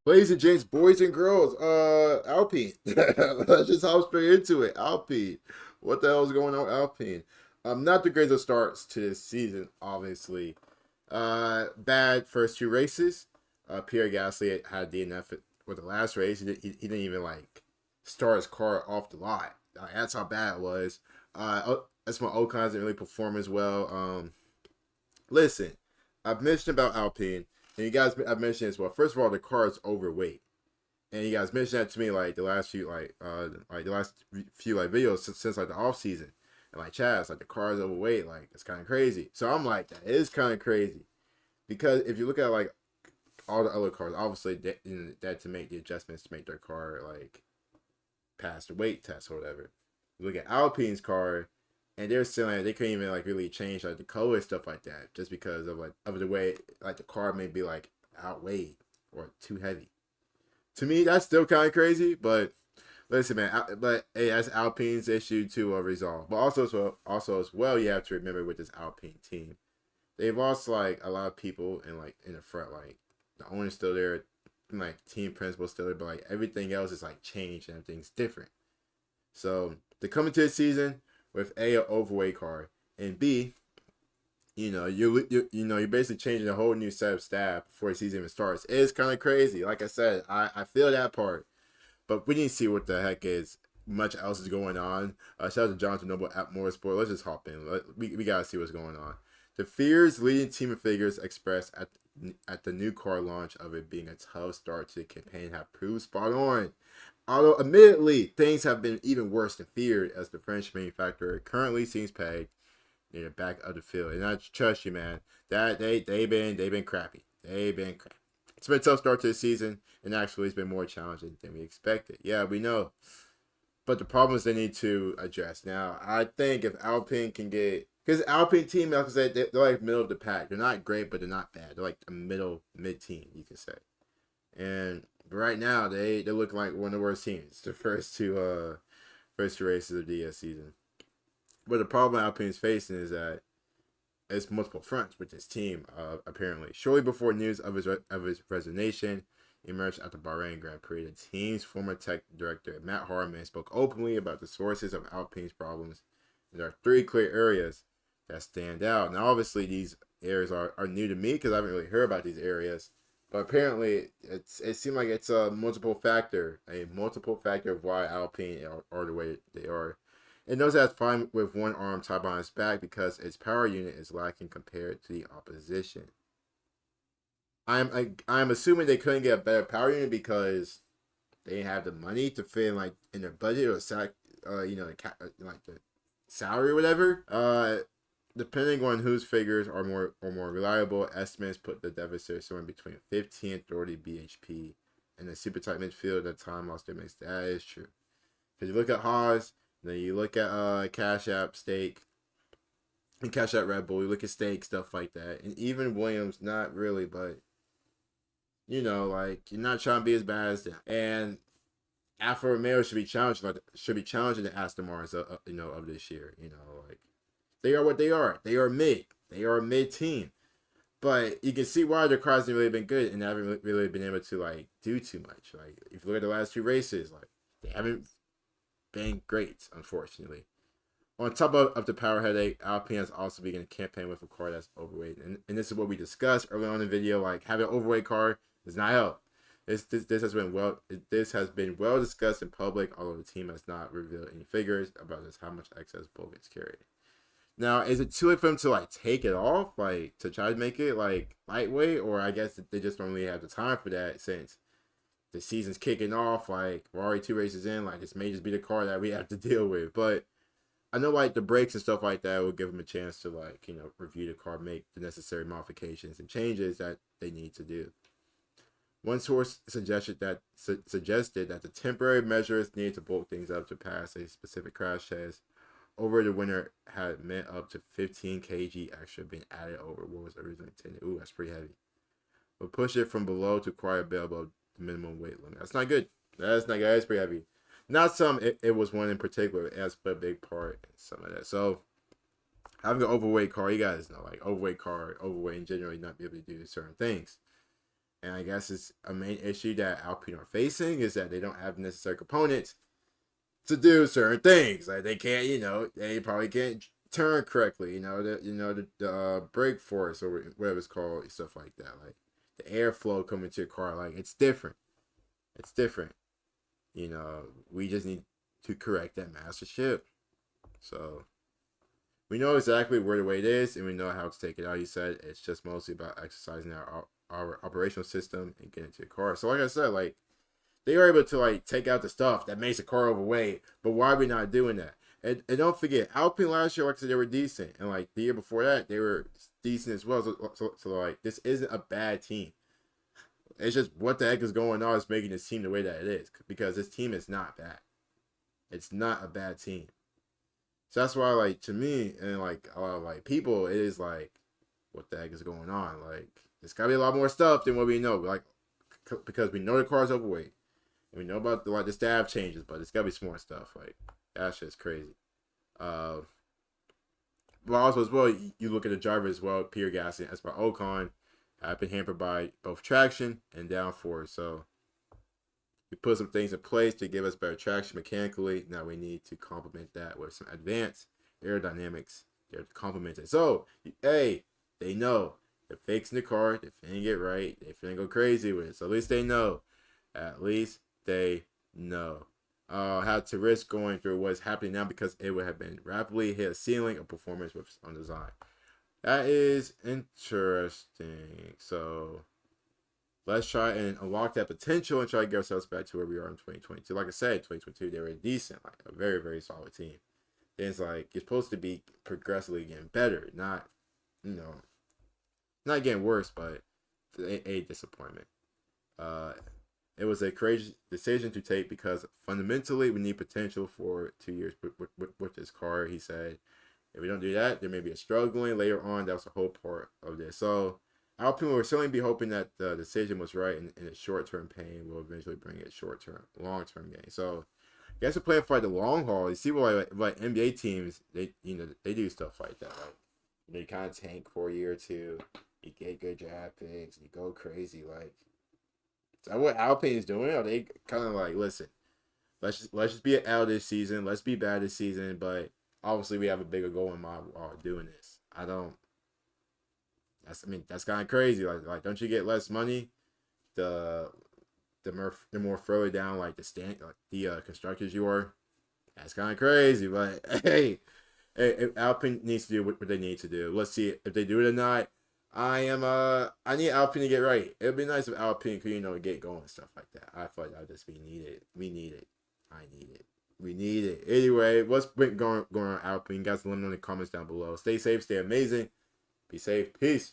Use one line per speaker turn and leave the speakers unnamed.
Ladies and gents, boys and girls, Alpine. Let's just hop straight into it. Alpine. What the hell is going on with Alpine? Not the greatest starts to this season, obviously. Bad first two races. Pierre Gasly had DNF with the last race. He didn't even like start his car off the lot. That's how bad it was. That's my Ocon didn't really perform as well. Listen, I've mentioned about Alpine, and you guys, I've mentioned as well. First of all, the car is overweight, and you guys mentioned that to me like the last few like the last few like videos since like the off season, and like Chaz, like the car is overweight, like it's kind of crazy. So I'm like, that is kind of crazy because if you look at like all the other cars, obviously that to make the adjustments to make their car like pass the weight test or whatever. You look at Alpine's car, and they're saying like, they couldn't even like really change like the color and stuff like that just because of like of the way like the car may be like outweighed or too heavy. To me, that's still kind of crazy, but listen, man. But hey, that's Alpine's issue to resolve. But also as well, you have to remember with this Alpine team, they've lost like a lot of people and like in the front, like the owner's still there, like team principal still there, but like everything else is like changed and everything's different. So they come into the season with A, an overweight car, and B, you're basically changing a whole new set of staff before the season even starts. It's kind of crazy. Like I said, I feel that part, but we need to see what the heck is much else is going on. Shout out to Jonathan Noble at Motorsport. Let's just hop in. We gotta see what's going on. The fears leading team figures expressed at the new car launch of it being a tough start to the campaign have proved spot on. Although, admittedly, things have been even worse than feared as the French manufacturer currently seems pegged near the back of the field. And I trust you, man, that they've been crappy. They've been crappy. It's been a tough start to the season, and actually, it's been more challenging than we expected. Yeah, we know, but the problems they need to address. Now, I think if Alpine can get because Alpine team, like I said, they're like middle of the pack. They're not great, but they're not bad. They're like a mid team, you can say. And right now, they look like one of the worst teams. The first two races of the season. But the problem Alpine's facing is that it's multiple fronts with this team. Apparently, shortly before news of his resignation emerged at the Bahrain Grand Prix, the team's former tech director Matt Harmon spoke openly about the sources of Alpine's problems. And there are three clear areas that stand out. Now, obviously, these areas are new to me because I haven't really heard about these areas. But apparently, it seemed like it's a multiple factor of why Alpine are the way they are. It knows that it's fine with one arm tied behind its back because its power unit is lacking compared to the opposition. I'm assuming they couldn't get a better power unit because they didn't have the money to fit in their budget or like the salary or whatever. Depending on whose figures are more reliable, estimates put the deficit somewhere between 15 and 30 bhp. And the super tight midfield at the time lost their mix. That is true. Because you look at Haas, then you look at Cash App Stake, and Cash App Red Bull, you look at Stake, stuff like that. And even Williams, not really, but like you're not trying to be as bad as them. And Alfa Romeo should be challenging the Aston Martins of this year. Like they are what they are. They are mid. They are a mid team. But you can see why their cars haven't really been good and haven't really been able to like do too much. Like if you look at the last two races, like they haven't been great, unfortunately. On top of the power headache, Alpine has also begun a campaign with a car that's overweight. And this is what we discussed early on in the video. Like having an overweight car does not help. This has been well discussed in public, although the team has not revealed any figures about just how much excess bulk is carried. Now, is it too late for them to like take it off, like to try to make it like lightweight, or I guess they just don't really have the time for that since the season's kicking off. Like we're already two races in, like this may just be the car that we have to deal with. But I know like the brakes and stuff like that will give them a chance to like review the car, make the necessary modifications and changes that they need to do. One source suggested that the temporary measures needed to bulk things up to pass a specific crash test over the winter had meant up to 15 kg extra being added over what was originally intended. Ooh, that's pretty heavy. But push it from below to acquire a bell above the minimum weight limit. That's not good. That's not good. That's pretty heavy. Not some. It was one in particular. It has a big part and some of that. So having an overweight car, you guys know, like overweight car, overweight in general, not be able to do certain things. And I guess it's a main issue that Alpine are facing is that they don't have the necessary components to do certain things. Like they can't, they probably can't turn correctly. The brake force or whatever it's called, stuff like that. Like the airflow coming to your car, like it's different. It's different. We just need to correct that master ship. So we know exactly where the weight is, and we know how to take it out. You said it's just mostly about exercising our operational system and getting to the car. So like I said, like they were able to like take out the stuff that makes the car overweight. But why are we not doing that? And don't forget, Alpine last year, like I said, they were decent, and like the year before that, they were decent as well. So like this isn't a bad team. It's just what the heck is going on is making this team the way that it is, because this team is not bad. It's not a bad team. So that's why, like, to me and like a lot of like people, it is like, what the heck is going on? Like, there's gotta be a lot more stuff than what we know. Like, because we know the car's overweight, and we know about the staff changes, but it's gotta be some more stuff. Like, that's just crazy. But also as well, you look at the driver as well, Pierre Gasly, as by Ocon, have been hampered by both traction and downforce. So we put some things in place to give us better traction mechanically. Now we need to complement that with some advanced aerodynamics there to complement it. So, hey, they know they're fixing the car, they're finna get right, they're finna go crazy with it. So at least they know. At least they know. How to risk going through what's happening now because it would have been rapidly hit a ceiling of performance with on design. That is interesting. So let's try and unlock that potential and try to get ourselves back to where we are in 2022. Like I said, 2022, they were decent, like a very, very solid team. Then it's like you're supposed to be progressively getting better, not, not getting worse, but a disappointment. It was a crazy decision to take because fundamentally we need potential for 2 years with this car, he said. If we don't do that, there may be a struggling later on. That was the whole part of this. So Alpine will certainly be hoping that the decision was right and the short-term pain will eventually bring it long-term gain. So I guess we're playing for the long haul. You see what like NBA teams, they do stuff like that. Like, they kind of tank for a year or two. You get good draft picks. You go crazy. Like, is that what Alpine is doing? Are they kind of like, listen, let's just be out this season. Let's be bad this season, but obviously we have a bigger goal in mind while doing this. That's kind of crazy. Like, don't you get less money? The more further down like the constructors you are. That's kind of crazy. But hey, if Alpine needs to do what they need to do. Let's see if they do it or not. I need Alpine to get right. It'd be nice if Alpine could, get going and stuff like that. I feel like that would just be needed. We need it. I need it. We need it. Anyway, what's been going on Alpine? You guys let me know in the comments down below. Stay safe, stay amazing. Be safe. Peace.